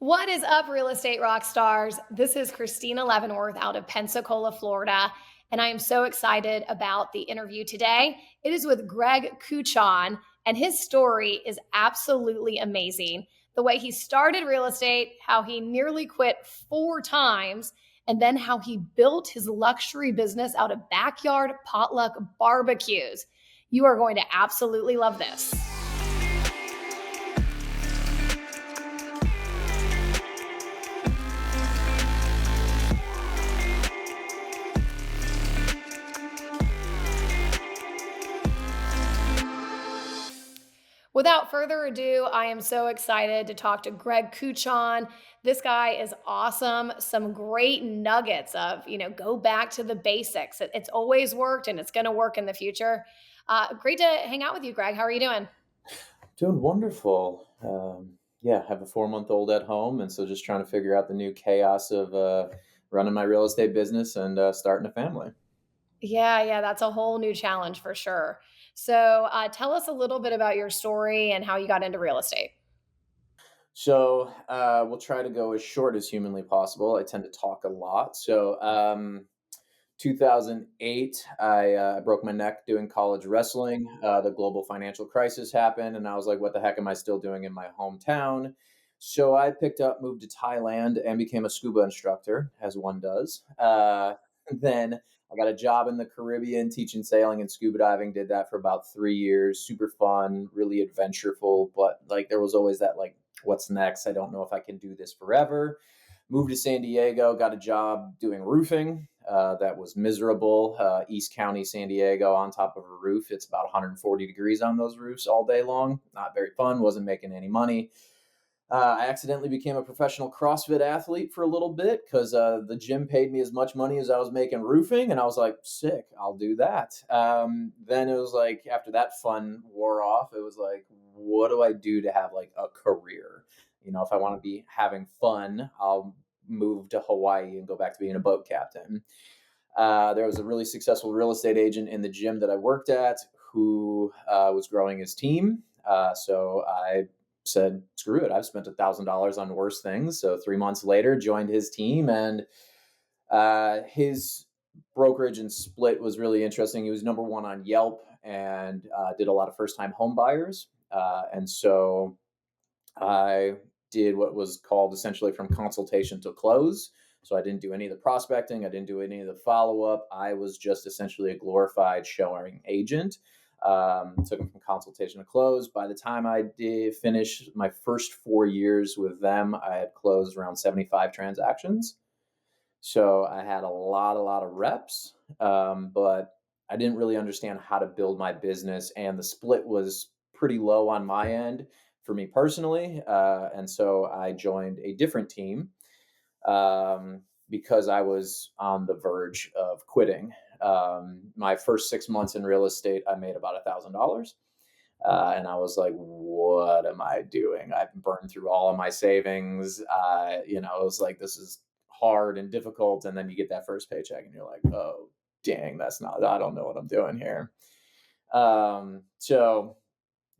What is up, real estate rock stars? This is Christina Leavenworth out of Pensacola, Florida, and I am so excited about the interview today. It is with Greg Kuchan, and his story is absolutely amazing. The way he started real estate, how he nearly quit 4 times, and then how he built his luxury business out of backyard potluck barbecues. You are going to absolutely love this. Without further ado, I am so excited to talk to Greg Kuchan. This guy is awesome. Some great nuggets of, go back to the basics. It's always worked and it's going to work in the future. Great to hang out with you, Greg. How are you doing? Doing wonderful. Yeah, have a 4-month-old at home, and so just trying to figure out the new chaos of running my real estate business and starting a family. Yeah, that's a whole new challenge for sure. So tell us a little bit about your story and how you got into real estate. So we'll try to go as short as humanly possible. I tend to talk a lot. So 2008, I broke my neck doing college wrestling. The global financial crisis happened, and I was like, what the heck am I still doing in my hometown? So I picked up, moved to Thailand, and became a scuba instructor, as one does. Then I got a job in the Caribbean teaching sailing and scuba diving. Did that for about 3 years. Super fun, really adventureful, but like there was always that like, what's next? I don't know if I can do this forever. Moved to San Diego, got a job doing roofing. That was miserable. East County, San Diego, on top of a roof. It's about 140 degrees on those roofs all day long. Not very fun. Wasn't making any money. I accidentally became a professional CrossFit athlete for a little bit because the gym paid me as much money as I was making roofing, and I was like, "Sick, I'll do that." Then it was like after that fun wore off, it was like, "What do I do to have like a career?" If I want to be having fun, I'll move to Hawaii and go back to being a boat captain. There was a really successful real estate agent in the gym that I worked at who was growing his team. So I said, screw it. I've spent $1,000 on worse things. So 3 months later, joined his team, and his brokerage and split was really interesting. He was number one on Yelp and did a lot of first time home buyers. And so I did what was called essentially from consultation to close. So I didn't do any of the prospecting. I didn't do any of the follow up. I was just essentially a glorified showing agent. Took them from consultation to close. By the time I did finish my first 4 years with them, I had closed around 75 transactions. So I had a lot of reps, but I didn't really understand how to build my business, and the split was pretty low on my end for me personally. And so I joined a different team because I was on the verge of quitting. My first 6 months in real estate, I made about $1,000. And I was like, what am I doing? I've burned through all of my savings. It was like, this is hard and difficult. And then you get that first paycheck and you're like, oh, dang, I don't know what I'm doing here. So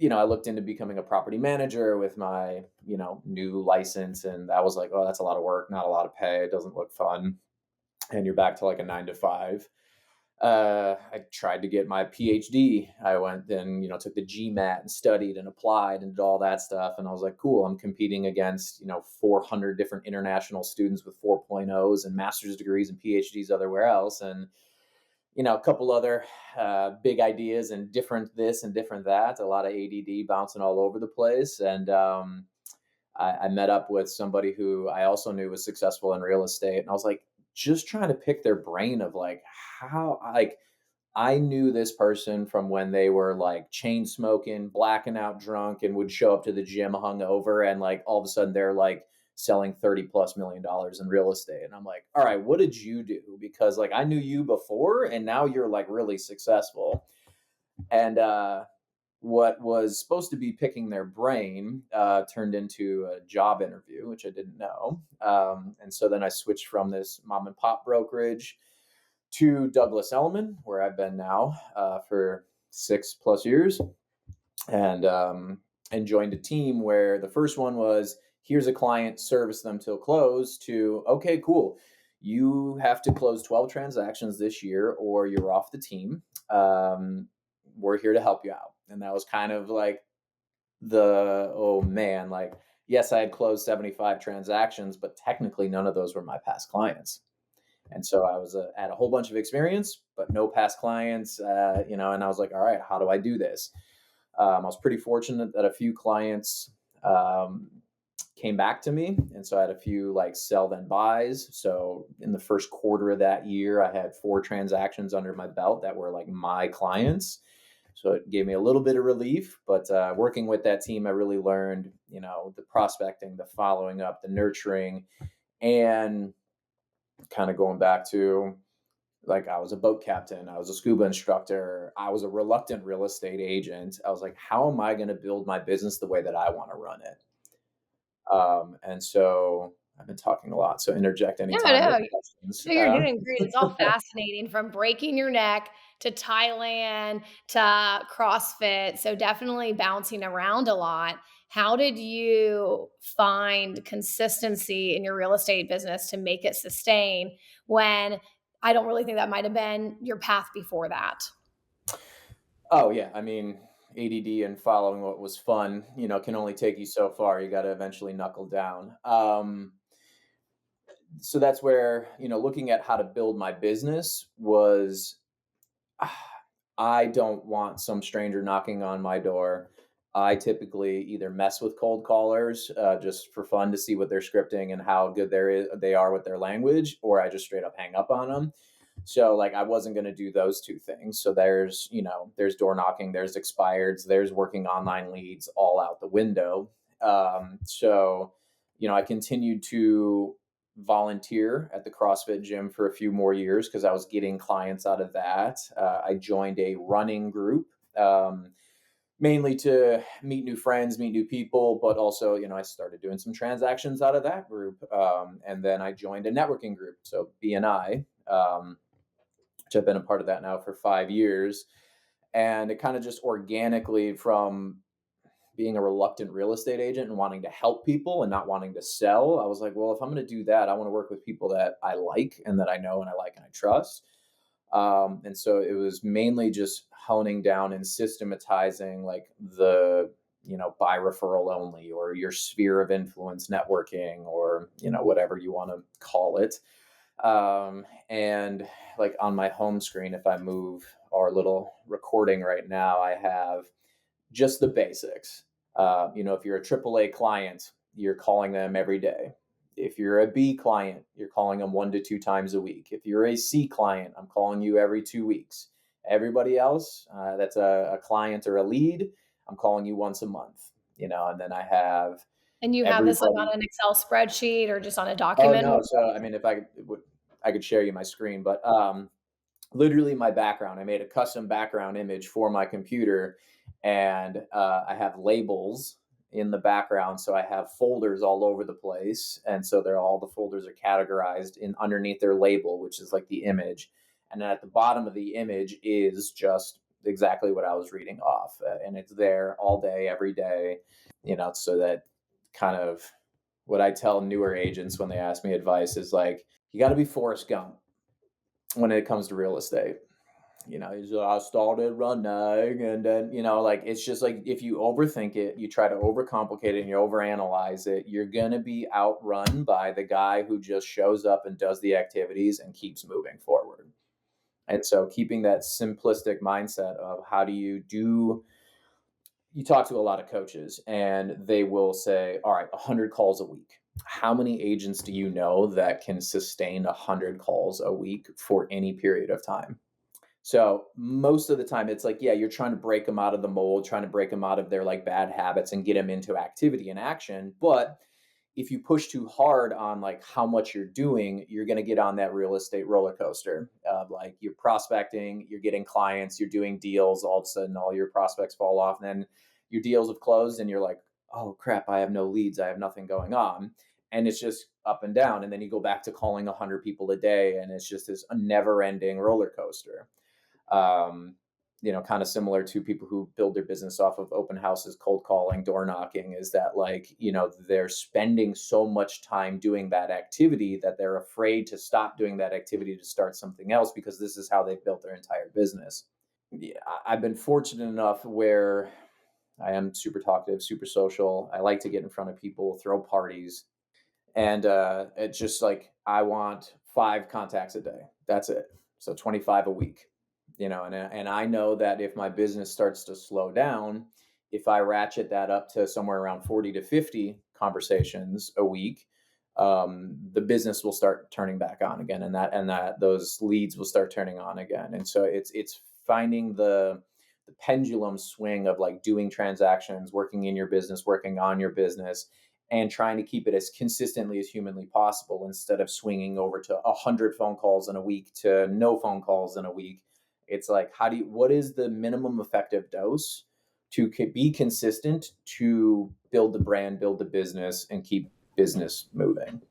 I looked into becoming a property manager with my, new license. And I was like, oh, that's a lot of work, not a lot of pay. It doesn't look fun. And you're back to like a 9 to 5. I tried to get my PhD. I went and, took the GMAT and studied and applied and did all that stuff. And I was like, cool, I'm competing against, 400 different international students with 4.0s and master's degrees and PhDs everywhere else. And, a couple other big ideas and different this and different that, a lot of ADD bouncing all over the place. And I met up with somebody who I also knew was successful in real estate. And I was like, just trying to pick their brain of like how like I knew this person from when they were like chain smoking, blacking out drunk, and would show up to the gym hungover, and like all of a sudden they're like selling 30 plus $1 million in real estate. And I'm like, all right, what did you do? Because like I knew you before and now you're like really successful. And what was supposed to be picking their brain turned into a job interview, which I didn't know. And so then I switched from this mom and pop brokerage to Douglas Elliman, where I've been now for 6 plus years, and joined a team where the first one was here's a client, service them till close, to, okay, cool. You have to close 12 transactions this year or you're off the team. We're here to help you out. And that was kind of like oh man, like, yes, I had closed 75 transactions, but technically none of those were my past clients. And so I was had a whole bunch of experience, but no past clients, and I was like, all right, how do I do this? I was pretty fortunate that a few clients um, came back to me. And so I had a few like sell then buys. So in the first quarter of that year, I had 4 transactions under my belt that were like my clients. So it gave me a little bit of relief. But working with that team, I really learned, the prospecting, the following up, the nurturing, and kind of going back to, like, I was a boat captain, I was a scuba instructor, I was a reluctant real estate agent. I was like, how am I going to build my business the way that I want to run it? And so I've been talking a lot, so interject No, anytime with no, questions. no, you're doing great. It's all fascinating from breaking your neck to Thailand to CrossFit. So definitely bouncing around a lot. How did you find consistency in your real estate business to make it sustain when I don't really think that might have been your path before that? Oh yeah, I mean, ADD and following what was fun, can only take you so far. You got to eventually knuckle down. So that's where, looking at how to build my business was, I don't want some stranger knocking on my door. I typically either mess with cold callers just for fun to see what they're scripting and how good they are with their language, or I just straight up hang up on them. So like I wasn't going to do those two things. So there's door knocking, there's expireds, there's working online leads, all out the window. So I continued to volunteer at the CrossFit gym for a few more years because I was getting clients out of that. I joined a running group, mainly to meet new friends, meet new people, but also, I started doing some transactions out of that group. And then I joined a networking group, so BNI, which I've been a part of that now for 5 years. And it kind of just organically, from being a reluctant real estate agent and wanting to help people and not wanting to sell, I was like, well, if I'm going to do that, I want to work with people that I like and that I know and I like and I trust. And so it was mainly just honing down and systematizing like the, by referral only, or your sphere of influence networking, or, whatever you want to call it. And like on my home screen, if I move our little recording right now, I have just the basics. If you're a AAA client, you're calling them every day. If you're a B client, you're calling them 1 to 2 times a week. If you're a C client, I'm calling you every 2 weeks. Everybody else, that's a client or a lead, I'm calling you once a month. And then I have And you have this like on everybody. an Excel spreadsheet or just on a Oh document? no, so I mean, if I could share you my screen, but literally my background. I made a custom background image for my computer, and I have labels in the background. So I have folders all over the place, and so all the folders are categorized in underneath their label, which is like the image, and then at the bottom of the image is just exactly what I was reading off, and it's there all day, every day, so that kind of what I tell newer agents when they ask me advice is like, you got to be Forrest Gump when it comes to real estate. He's like, I started running, and then, like, it's just like, if you overthink it, you try to overcomplicate it and you overanalyze it, you're going to be outrun by the guy who just shows up and does the activities and keeps moving forward. And so keeping that simplistic mindset of you talk to a lot of coaches and they will say, all right, 100 calls a week. How many agents do you know that can sustain 100 calls a week for any period of time? So most of the time it's like, yeah, you're trying to break them out of the mold, trying to break them out of their like bad habits and get them into activity and action. But if you push too hard on like how much you're doing, you're going to get on that real estate roller coaster. Like, you're prospecting, you're getting clients, you're doing deals, all of a sudden all your prospects fall off, and then your deals have closed and you're like, oh crap, I have no leads, I have nothing going on. And it's just up and down. And then you go back to calling 100 people a day, and it's just this never ending roller coaster. Um, kind of similar to people who build their business off of open houses, cold calling, door knocking, is that like, they're spending so much time doing that activity that they're afraid to stop doing that activity to start something else because this is how they've built their entire business. Yeah, I've been fortunate enough where I am super talkative, super social. I like to get in front of people, throw parties, and it's just like I want 5 contacts a day. That's it. So 25 a week. And I know that if my business starts to slow down, if I ratchet that up to somewhere around 40 to 50 conversations a week, the business will start turning back on again, and that those leads will start turning on again. And so it's finding the pendulum swing of like doing transactions, working in your business, working on your business, and trying to keep it as consistently as humanly possible instead of swinging over to 100 phone calls in a week to no phone calls in a week. It's like, what is the minimum effective dose to be consistent, to build the brand, build the business, and keep business moving?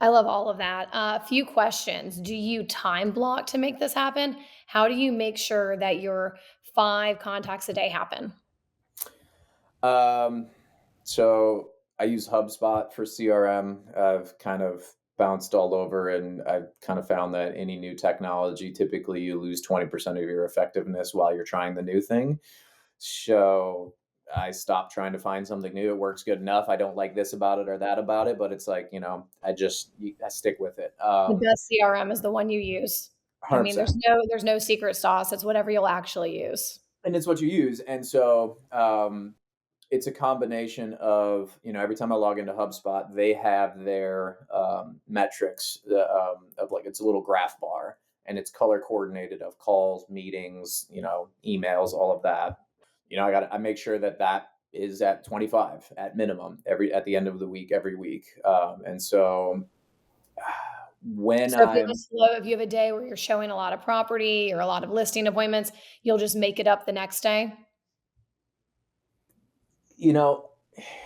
I love all of that. A few questions. Do you time block to make this happen? How do you make sure that your 5 contacts a day happen? Um, so I use HubSpot for CRM. I've kind of bounced all over, and I've kind of found that any new technology, typically you lose 20% of your effectiveness while you're trying the new thing. So I stopped trying to find something new. It works good enough. I don't like this about it or that about it, but it's like, I stick with it. The best CRM is the one you use. I mean, 100%. there's no secret sauce. It's whatever you'll actually use. And it's what you use. And so it's a combination of, every time I log into HubSpot, they have their metrics of like, it's a little graph bar, and it's color coordinated of calls, meetings, emails, all of that. I make sure that is at 25 at minimum at the end of the week, every week. And so when So I'm if you have a day where you're showing a lot of property or a lot of listing appointments, you'll just make it up the next day? You know,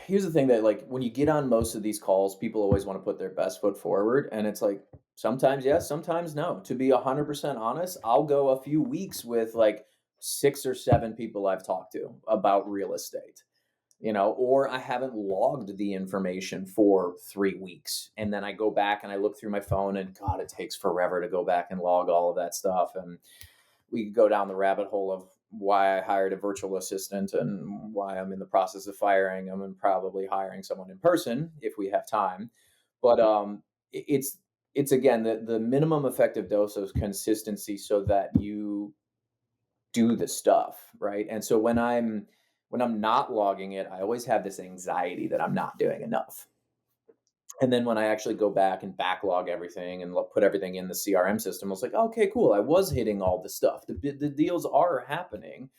here's the thing that like when you get on most of these calls, people always want to put their best foot forward, and it's like sometimes yes, sometimes no. To be 100% honest, I'll go a few weeks with like 6 or 7 people I've talked to about real estate. Or I haven't logged the information for 3 weeks, and then I go back and I look through my phone, and God, it takes forever to go back and log all of that stuff. And we could go down the rabbit hole of why I hired a virtual assistant and why I'm in the process of firing them and probably hiring someone in person if we have time. But it's again the minimum effective dose of consistency so that you do the stuff, right? And so when I'm not logging it, I always have this anxiety that I'm not doing enough. And then when I actually go back and backlog everything and put everything in the CRM system, I was like, okay, cool. I was hitting all the stuff. The deals are happening.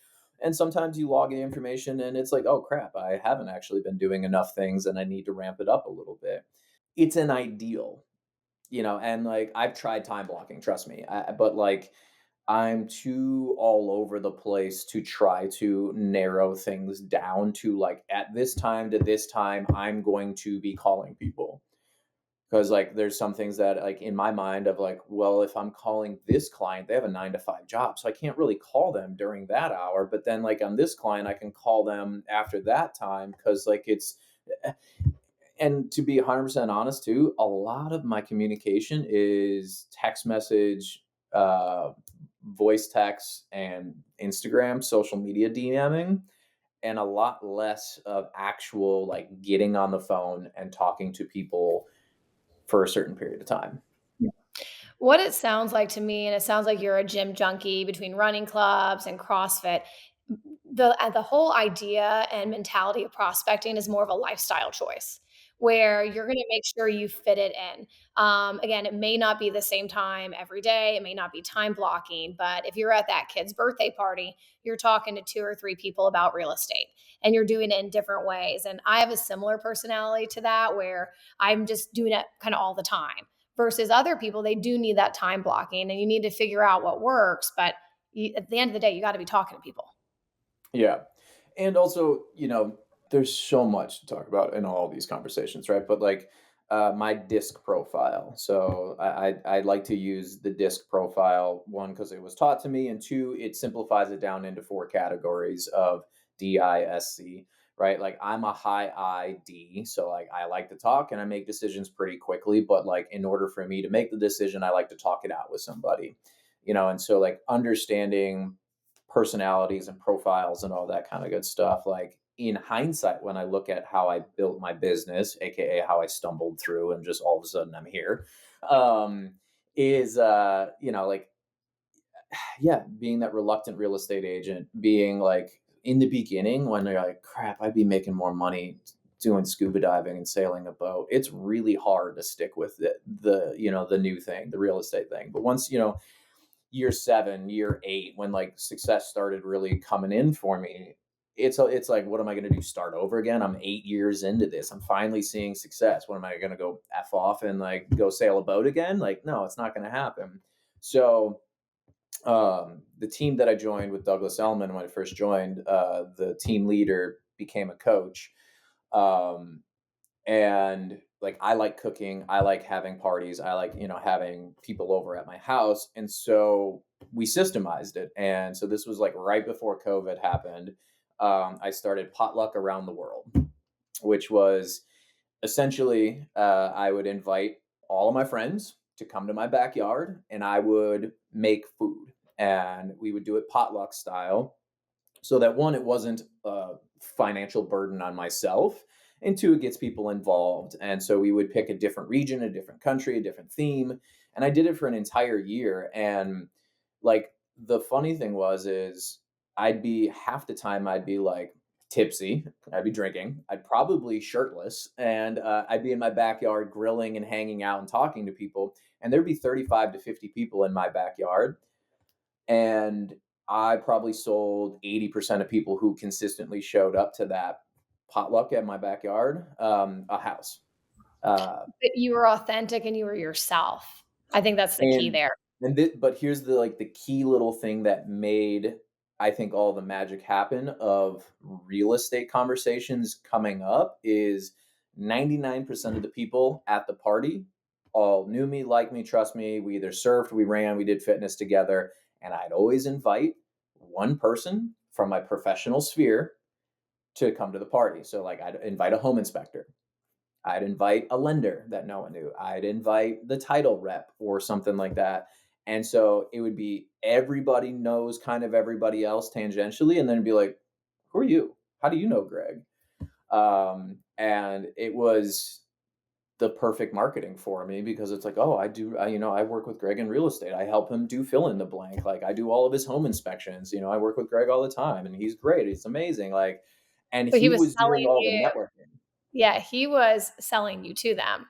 And sometimes you log in information and it's like, oh crap, I haven't actually been doing enough things and I need to ramp it up a little bit. It's an ideal, and like I've tried time blocking, trust me. But like I'm too all over the place to try to narrow things down to like at this time to this time, I'm going to be calling people. Because like there's some things that like in my mind of like, well, if I'm calling this client, they have a 9 to 5 job, so I can't really call them during that hour. But then like on this client, I can call them after that time because like it's and to be 100% honest too, a lot of my communication is text message, uh, voice text, and Instagram, social media DMing, and a lot less of actual like getting on the phone and talking to people for a certain period of time. What it sounds like to me, and it sounds like you're a gym junkie between running clubs and CrossFit, the whole idea and mentality of prospecting is more of a lifestyle choice where you're going to make sure you fit it in. Again, it may not be the same time every day. It may not be time blocking, but if you're at that kid's birthday party, you're talking to 2 or 3 people about real estate and you're doing it in different ways. And I have a similar personality to that where I'm just doing it kind of all the time versus other people, they do need that time blocking and you need to figure out what works. But at the end of the day, you got to be talking to people. Yeah. And also, there's so much to talk about in all these conversations, right? But like, My disc profile. So I like to use the disc profile, one, because it was taught to me, and two, it simplifies it down into four categories of DISC, right? Like I'm a high ID, so like I like to talk and I make decisions pretty quickly, but like in order for me to make the decision, I like to talk it out with somebody, and so like understanding personalities and profiles and all that kind of good stuff. Like in hindsight, when I look at how I built my business, aka how I stumbled through and just all of a sudden I'm here, um, is like yeah, being that reluctant real estate agent, being like in the beginning when they're like, crap, I'd be making more money doing scuba diving and sailing a boat. It's really hard to stick with the new thing, the real estate thing. But once, year 7, year 8, when like success started really coming in for me, it's like, what am I going to do? Start over again? I'm 8 years into this. I'm finally seeing success. What am I going to go f off and like go sail a boat again? Like, no, it's not going to happen. So the team that I joined with Douglas Elman, when I first joined, the team leader became a coach. Um, and like I like cooking, I like having parties, I like having people over at my house, and so we systemized it. And so this was like right before COVID happened. I started potluck around the world, which was essentially I would invite all of my friends to come to my backyard, and I would make food, and we would do it potluck style, so that one, it wasn't a financial burden on myself, and two, it gets people involved. And so we would pick a different region, a different country, a different theme, and I did it for an entire year. And like the funny thing was is I'd be half the time I'd be like tipsy, I'd be drinking, I'd probably shirtless, and I'd be in my backyard grilling and hanging out and talking to people, and there'd be 35 to 50 people in my backyard, and I probably sold 80% of people who consistently showed up to that potluck at my backyard a house. But you were authentic and you were yourself. I think that's the key And there. but here's the key little thing that made, I think, all the magic happen of real estate conversations coming up is 99% of the people at the party all knew me, liked me, trust me. We either surfed, we ran, we did fitness together, and I'd always invite one person from my professional sphere to come to the party. So like I'd invite a home inspector, I'd invite a lender that no one knew. I'd invite the title rep or something like that. And so it would be everybody knows kind of everybody else tangentially. And then it'd be like, who are you? How do you know Greg? And it was the perfect marketing for me, because it's like, oh, I work with Greg in real estate. I help him do fill in the blank. Like I do all of his home inspections. I work with Greg all the time, and he's great. He's amazing. Like, and But he he was was doing selling all the you. networking. Yeah, he was selling you to them.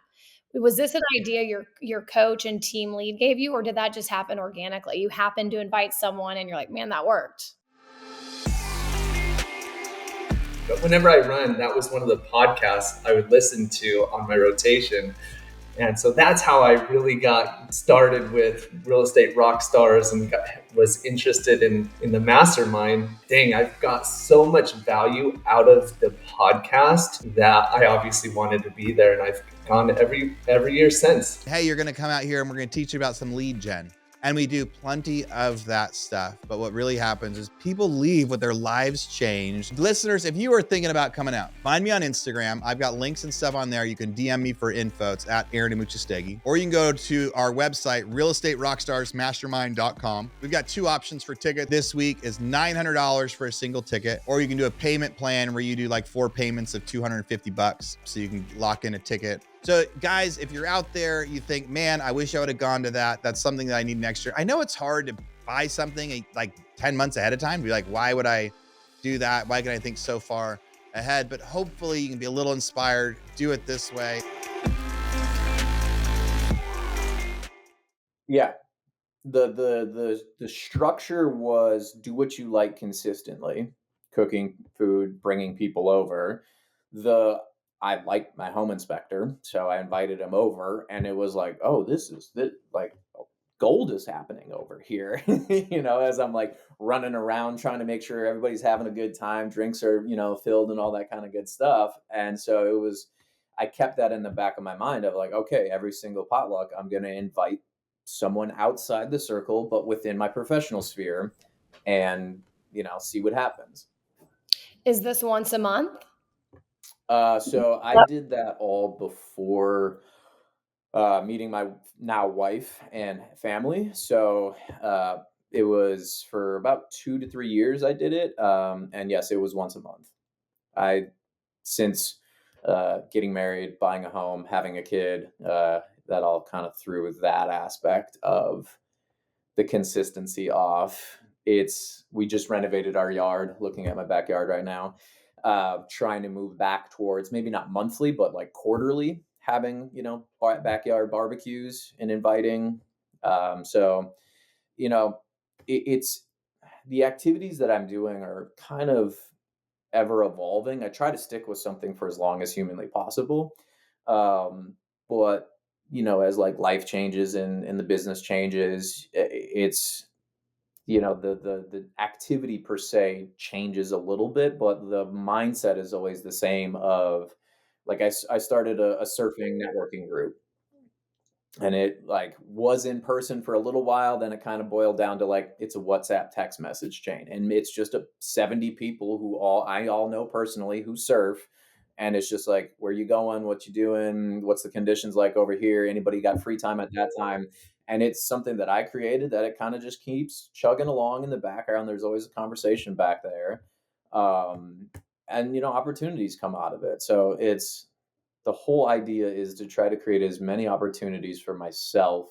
Was this an idea your coach and team lead gave you, or did that just happen organically? You happened to invite someone and you're like, "Man, that worked." But whenever I run, that was one of the podcasts I would listen to on my rotation. And so that's how I really got started with real estate rock stars and was interested in the mastermind. Dang, I've got so much value out of the podcast that I obviously wanted to be there, and I've gone every year since. Hey, you're going to come out here and we're going to teach you about some lead gen. And we do plenty of that stuff. But what really happens is people leave with their lives changed. Listeners, if you are thinking about coming out, find me on Instagram. I've got links and stuff on there. You can DM me for info. It's at Aaron Amuchastegui. Or you can go to our website, realestaterockstarsmastermind.com. We've got 2 options for ticket. This week is $900 for a single ticket, or you can do a payment plan where you do like 4 payments of $250, so you can lock in a ticket. So guys, if you're out there, you think, man, I wish I would have gone to that. That's something that I need next year. I know it's hard to buy something like 10 months ahead of time. Be like, why would I do that? Why can I think so far ahead? But hopefully you can be a little inspired. Do it this way. Yeah. The structure was do what you like consistently, cooking food, bringing people over. I liked my home inspector, so I invited him over, and it was like, oh, like gold is happening over here. As I'm like running around trying to make sure everybody's having a good time, drinks are filled and all that kind of good stuff. And so I kept that in the back of my mind of like, okay, every single potluck, I'm going to invite someone outside the circle, but within my professional sphere, and see what happens. Is this once a month? So I did that all before meeting my now wife and family. So it was for about 2 to 3 years I did it. And yes, it was once a month. I since getting married, buying a home, having a kid, that all kind of threw that aspect of the consistency off. We just renovated our yard, looking at my backyard right now, trying to move back towards maybe not monthly, but like quarterly, having, backyard barbecues and inviting. So, it's the activities that I'm doing are kind of ever evolving. I try to stick with something for as long as humanly possible. But as like life changes and the business changes, it's the activity per se changes a little bit, but the mindset is always the same. Of like I started a surfing networking group, and it like was in person for a little while, then it kind of boiled down to like it's a WhatsApp text message chain, and it's just 70 people who I all know personally who surf. And it's just like, where you going, what you doing, what's the conditions like over here, anybody got free time at that time. And it's something that I created that it kind of just keeps chugging along in the background. There's always a conversation back there. um, and opportunities come out of it. So it's the whole idea is to try to create as many opportunities for myself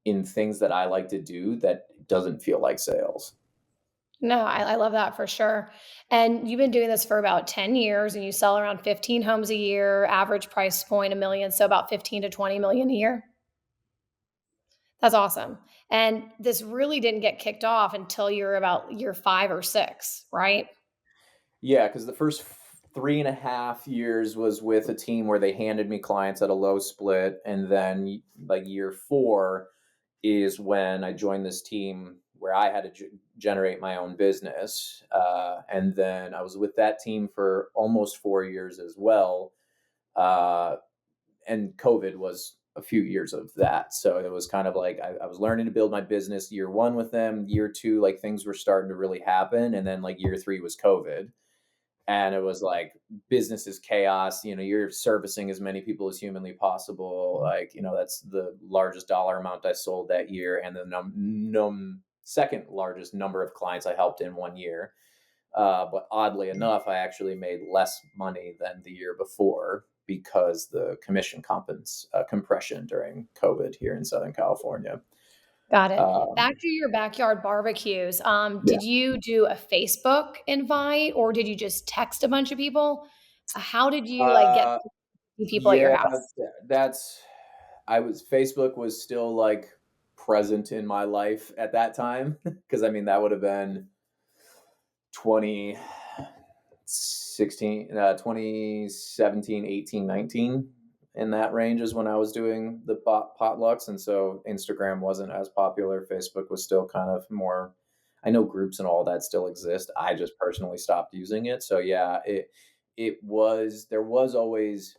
in things that I like to do that doesn't feel like sales. No, I love that for sure. And you've been doing this for about 10 years and you sell around 15 homes a year, average price point a million, so about 15 to 20 million a year. That's awesome. And this really didn't get kicked off until you're about year 5 or 6, right? Yeah, because the first 3.5 years was with a team where they handed me clients at a low split. And then like year 4 is when I joined this team where I had to generate my own business. And then I was with that team for almost 4 years as well. Uh, and COVID was a few years of that. So it was kind of like I was learning to build my business year 1 with them. Year 2, like things were starting to really happen. And then like year 3 was COVID. And it was like business is chaos. You're servicing as many people as humanly possible. Like, that's the largest dollar amount I sold that year, and the second largest number of clients I helped in 1 year. But oddly enough, I actually made less money than the year before because the commission compression during COVID here in Southern California. Got it. Um, Back to your backyard barbecues. yeah. Did you do a Facebook invite or did you just text a bunch of people? How did you like get Uh, people at your yeah, house? that's Facebook was still like present in my life at that time. Because I mean, that would have been 2016, 2017, 18, 19. In that range is when I was doing the potlucks. And so Instagram wasn't as popular. Facebook was still kind of more, I know groups and all that still exist. I just personally stopped using it. So yeah, there was always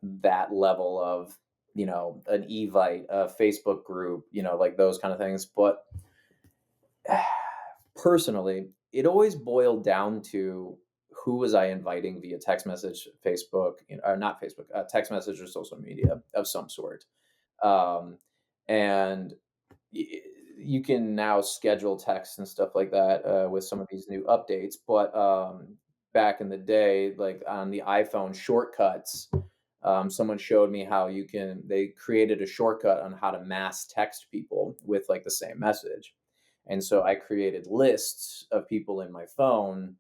that level of an evite, a Facebook group, like those kind of things. But personally, it always boiled down to who was I inviting via text message, Facebook, or not Facebook, text message or social media of some sort. um, and you can now schedule texts and stuff like that with some of these new updates. But back in the day, like on the iPhone shortcuts, someone showed me how they created a shortcut on how to mass text people with like the same message. And so I created lists of people in my phone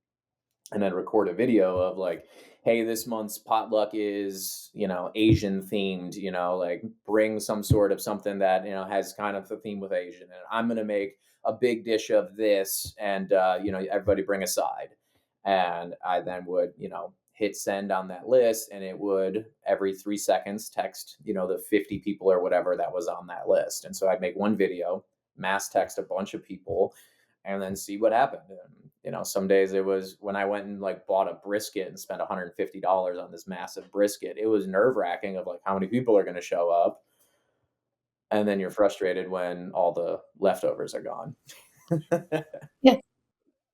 and then record a video of like, hey, this month's potluck is, Asian themed, like bring some sort of something that, has kind of a theme with Asian. And I'm going to make a big dish of this, and, everybody bring a side. And I then would, hit send on that list, and it would every 3 seconds text, the 50 people or whatever that was on that list. And so I'd make one video, mass text a bunch of people, and then see what happened. And Some days it was when I went and like bought a brisket and spent $150 on this massive brisket. It was nerve wracking of like how many people are going to show up. And then you're frustrated when all the leftovers are gone. Yeah.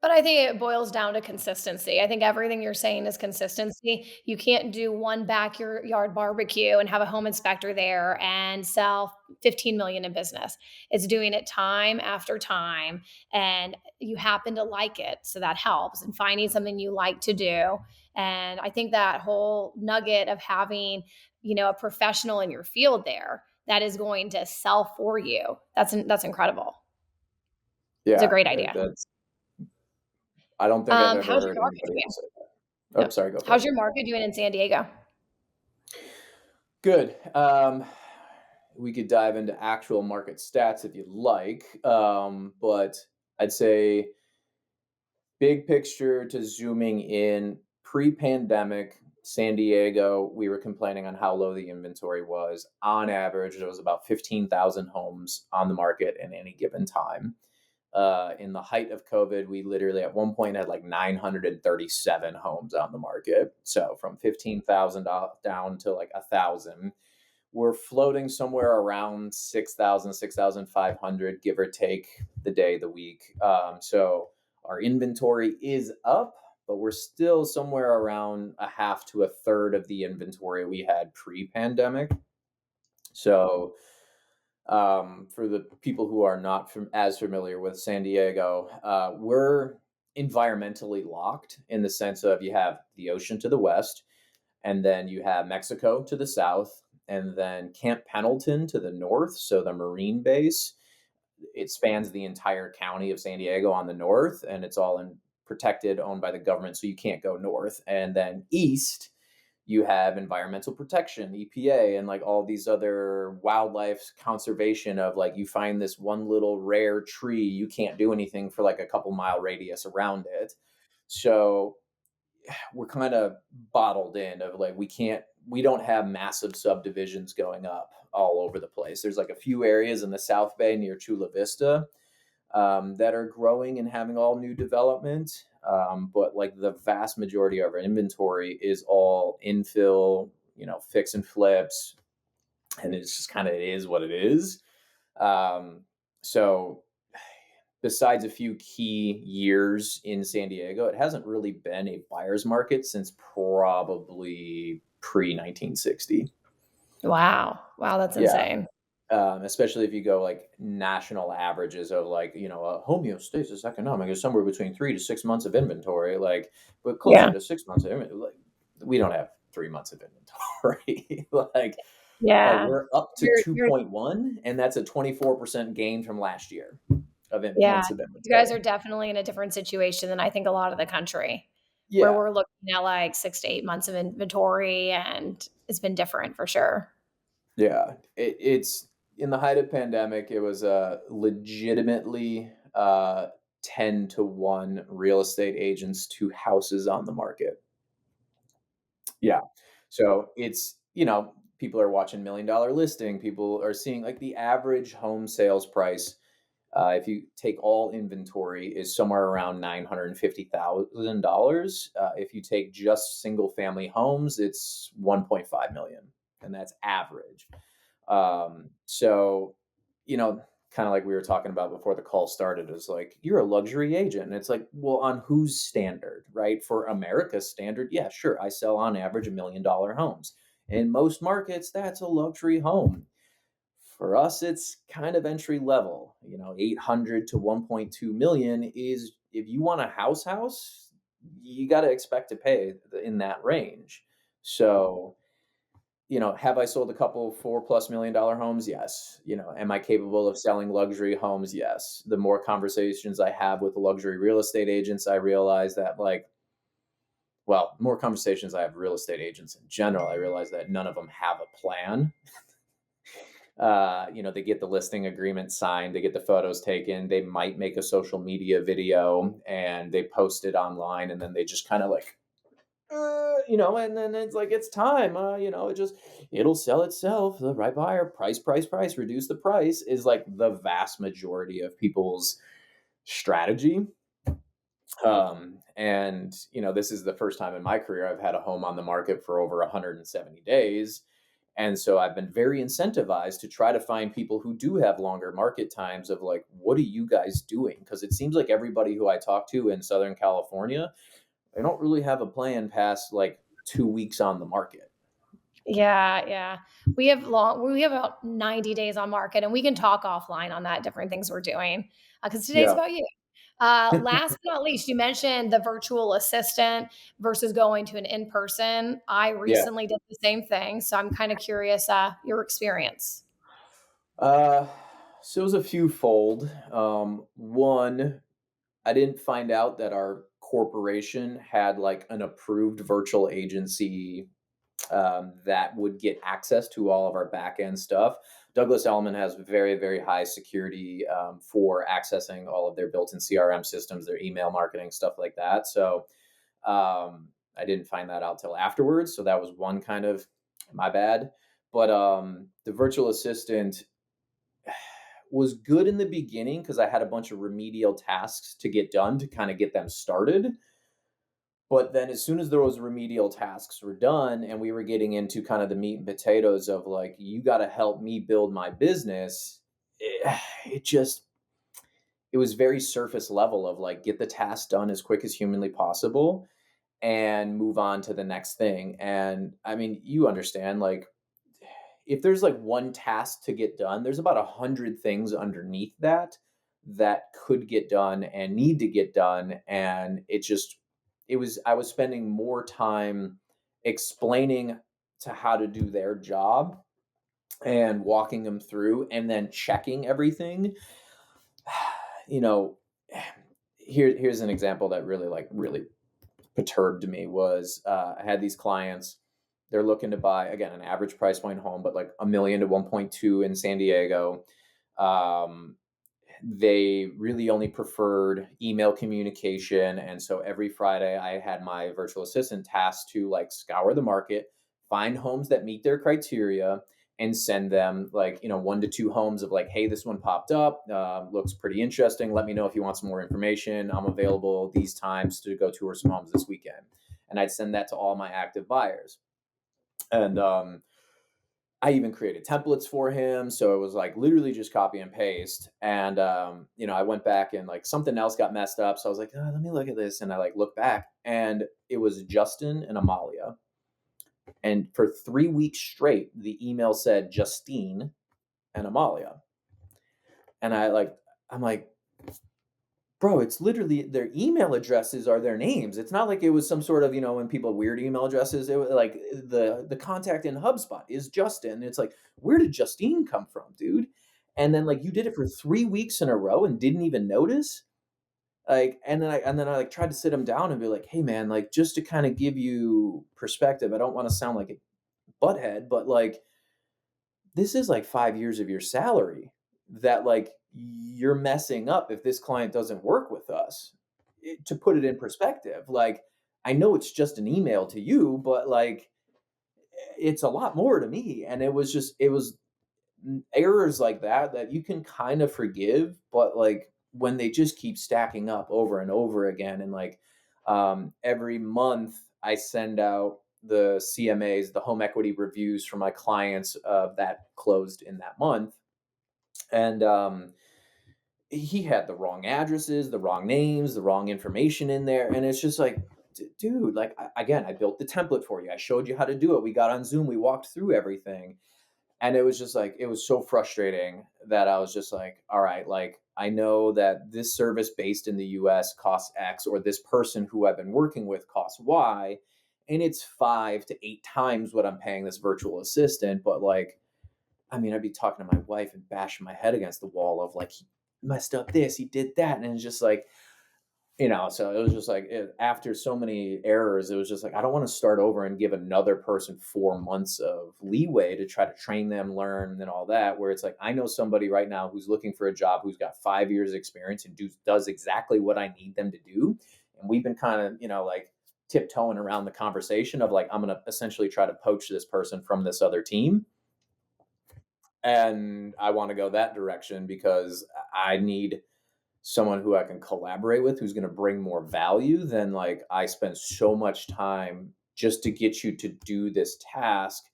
But I think it boils down to consistency. I think everything you're saying is consistency. You can't do one backyard barbecue and have a home inspector there and sell 15 million in business. It's doing it time after time, and you happen to like it, so that helps, and finding something you like to do. And I think that whole nugget of having, a professional in your field there that is going to sell for you. That's incredible. It's a Yeah, great idea. I don't think I've ever How's your heard market anybody doing? else say that. Oh, sorry, go for How's it. your market doing in San Diego? Good. We could dive into actual market stats if you'd like, but I'd say big picture to zooming in pre-pandemic San Diego, we were complaining on how low the inventory was. On average, there was about 15,000 homes on the market at any given time. In the height of COVID, we literally at one point had like 937 homes on the market. So from 15,000 down to like 1,000. We're floating somewhere around 6,000, 6,500, give or take the day, the week. So our inventory is up, but we're still somewhere around a half to a third of the inventory we had pre-pandemic. So for the people who are not as familiar with San Diego, we're environmentally locked in the sense of you have the ocean to the west, and then you have Mexico to the south, and then Camp Pendleton to the north. So the Marine base, it spans the entire county of San Diego on the north, and it's all protected, owned by the government, so you can't go north. And then east, you have environmental protection, EPA, and like all these other wildlife conservation of like you find this one little rare tree, you can't do anything for like a couple mile radius around it. So we're kind of bottled in of like we don't have massive subdivisions going up all over the place. There's like a few areas in the South Bay near Chula Vista that are growing and having all new development. But like the vast majority of our inventory is all infill, fix and flips, and it's just kind of, it is what it is. So besides a few key years in San Diego, it hasn't really been a buyer's market since probably pre 1960. Wow, that's Yeah. insane. Especially if you go like national averages of like, a homeostasis economic is somewhere between 3 to 6 months of inventory, like, but closer Yeah, to 6 months of inventory. Like, we don't have 3 months of inventory. like yeah. we're up to You're 2.1, and that's a 24% gain from last year of yeah. months of You guys inventory. are definitely in a different situation than I think a lot of the country, where Yeah. we're looking at like 6 to 8 months of inventory, and it's been different for sure. Yeah. It's in the height of pandemic, it was legitimately 10 to 1 real estate agents to houses on the market. Yeah. So it's, people are watching Million Dollar Listing. People are seeing like the average home sales price. If you take all inventory, is somewhere around $950,000. If you take just single family homes, it's 1.5 million, and that's average. So, kind of like we were talking about before the call started, is like, you're a luxury agent. And it's like, well, on whose standard, right? For America's standard, yeah, sure. I sell on average $1 million homes. In most markets, that's a luxury home. For us, it's kind of entry level. 800 to 1.2 million is, if you want a house, you got to expect to pay in that range. So, have I sold a couple $4+ million homes? Yes. Am I capable of selling luxury homes? Yes. The more conversations I have with luxury real estate agents, I realize that more conversations I have with real estate agents in general, I realize that none of them have a plan. They get the listing agreement signed, they get the photos taken, they might make a social media video and they post it online, and then they just kind of like, and then it's like, it's time, it'll sell itself. The right buyer, price, reduce the price is like the vast majority of people's strategy. And this is the first time in my career I've had a home on the market for over 170 days. And so I've been very incentivized to try to find people who do have longer market times of like, what are you guys doing? Because it seems like everybody who I talk to in Southern California, they don't really have a plan past like 2 weeks on the market. Yeah, yeah. We have about 90 days on market, and we can talk offline on that, different things we're doing, because today's Yeah. about you. Last but not least, you mentioned the virtual assistant versus going to an in-person. I Yeah. recently did the same thing, so I'm kind of curious, your experience. Uh, so it was a few fold. One, I didn't find out that our corporation had like an approved virtual agency that would get access to all of our back end stuff. Douglas Elliman has very, very high security for accessing all of their built in CRM systems, their email marketing, stuff like that. So I didn't find that out till afterwards. So that was one kind of my bad. But the virtual assistant was good in the beginning because I had a bunch of remedial tasks to get done to kind of get them started. But then as soon as those remedial tasks were done and we were getting into kind of the meat and potatoes of like, you got to help me build my business, it just, it was very surface level of like, get the task done as quick as humanly possible and move on to the next thing. And I mean, you understand, like, if there's like one task to get done, there's about 100 things underneath that that could get done and need to get done. And I was spending more time explaining to how to do their job and walking them through and then checking everything. You know, here's an example that really perturbed me was I had these clients. They're looking to buy again an average price point home, but like 1 million to 1.2 in San Diego. Um, they really only preferred email communication, and so every Friday I had my virtual assistant tasked to like scour the market, find homes that meet their criteria, and send them like 1 to 2 homes of like, hey, this one popped up, looks pretty interesting, let me know if you want some more information, I'm available these times to go tour some homes this weekend. And I'd send that to all my active buyers. And I even created templates for him. So it was like literally just copy and paste. And, I went back and like something else got messed up. So I was like, oh, let me look at this. And I like look back and it was Justin and Amalia. And for 3 weeks straight, the email said Justine and Amalia. And I'm like, bro, it's literally their email addresses are their names. It's not like it was some sort of, when people weird email addresses, it was like the contact in HubSpot is Justin. It's like, where did Justine come from, dude? And then like you did it for 3 weeks in a row and didn't even notice. Like, and then I like tried to sit him down and be like, hey man, like just to kind of give you perspective, I don't want to sound like a butthead, but like this is like 5 years of your salary that like you're messing up if this client doesn't work with us. To put it in perspective, like I know it's just an email to you, but like it's a lot more to me. And it was errors like that you can kind of forgive, but like when they just keep stacking up over and over again, and like every month I send out the CMAs, the home equity reviews for my clients that closed in that month. And he had the wrong addresses, the wrong names, the wrong information in there. And it's just like, dude, like, again, I built the template for you. I showed you how to do it. We got on Zoom, we walked through everything. And it was just like, it was so frustrating that I was just like, all right, like, I know that this service based in the US costs X, or this person who I've been working with costs Y. And it's 5 to 8 times what I'm paying this virtual assistant. But like, I mean, I'd be talking to my wife and bashing my head against the wall of like, he messed up this, he did that. And it's just like, so it was just like after so many errors, it was just like, I don't want to start over and give another person 4 months of leeway to try to train them, learn, and all that. Where it's like, I know somebody right now who's looking for a job who's got 5 years experience and does exactly what I need them to do. And we've been kind of, like tiptoeing around the conversation of like, I'm going to essentially try to poach this person from this other team. And I want to go that direction because I need someone who I can collaborate with, who's going to bring more value, then like I spend so much time just to get you to do this task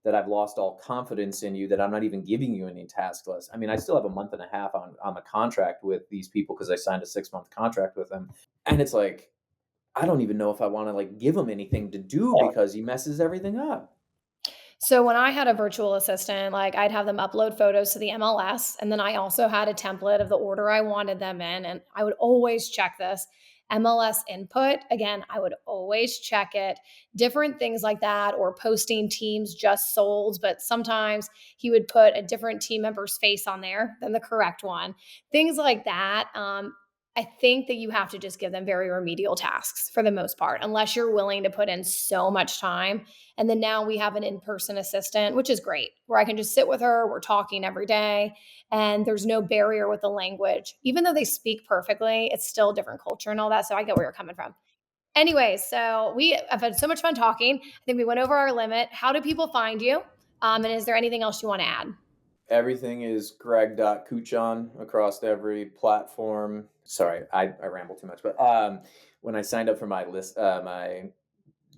that I've lost all confidence in you, that I'm not even giving you any task list. I mean, I still have a month and a half on the contract with these people because I signed a 6-month contract with them. And it's like, I don't even know if I want to like give him anything to do because he messes everything up. So when I had a virtual assistant, like I'd have them upload photos to the MLS, and then I also had a template of the order I wanted them in, and I would always check this. MLS input, again, I would always check it. Different things like that, or posting teams just sold, but sometimes he would put a different team member's face on there than the correct one. Things like that. I think that you have to just give them very remedial tasks for the most part, unless you're willing to put in so much time. And then now we have an in-person assistant, which is great, where I can just sit with her. We're talking every day, and there's no barrier with the language. Even though they speak perfectly, it's still a different culture and all that. So I get where you're coming from. Anyways, so I've had so much fun talking. I think we went over our limit. How do people find you? And is there anything else you want to add? Everything is greg.kuchan across every platform. Sorry, I ramble too much, but when I signed up for my my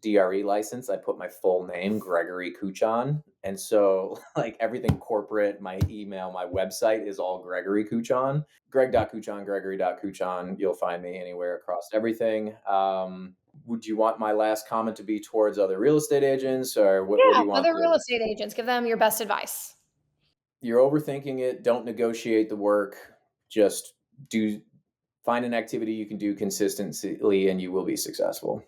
DRE license, I put my full name, Gregory Kuchan. And so like everything corporate, my email, my website is all Gregory Kuchan. Greg.Kuchan, Gregory.Kuchan. You'll find me anywhere across everything. Would you want my last comment to be towards other real estate agents, or what do Yeah, you want other real to? estate agents, give them your best advice. You're overthinking it. Don't negotiate the work. Just find an activity you can do consistently and you will be successful.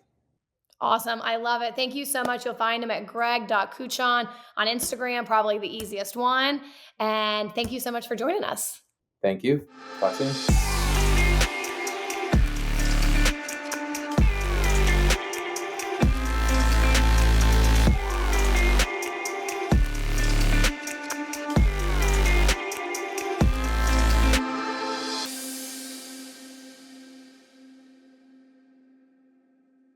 Awesome. I love it. Thank you so much. You'll find him at greg.kuchan on Instagram, probably the easiest one. And thank you so much for joining us. Thank you. Talk soon.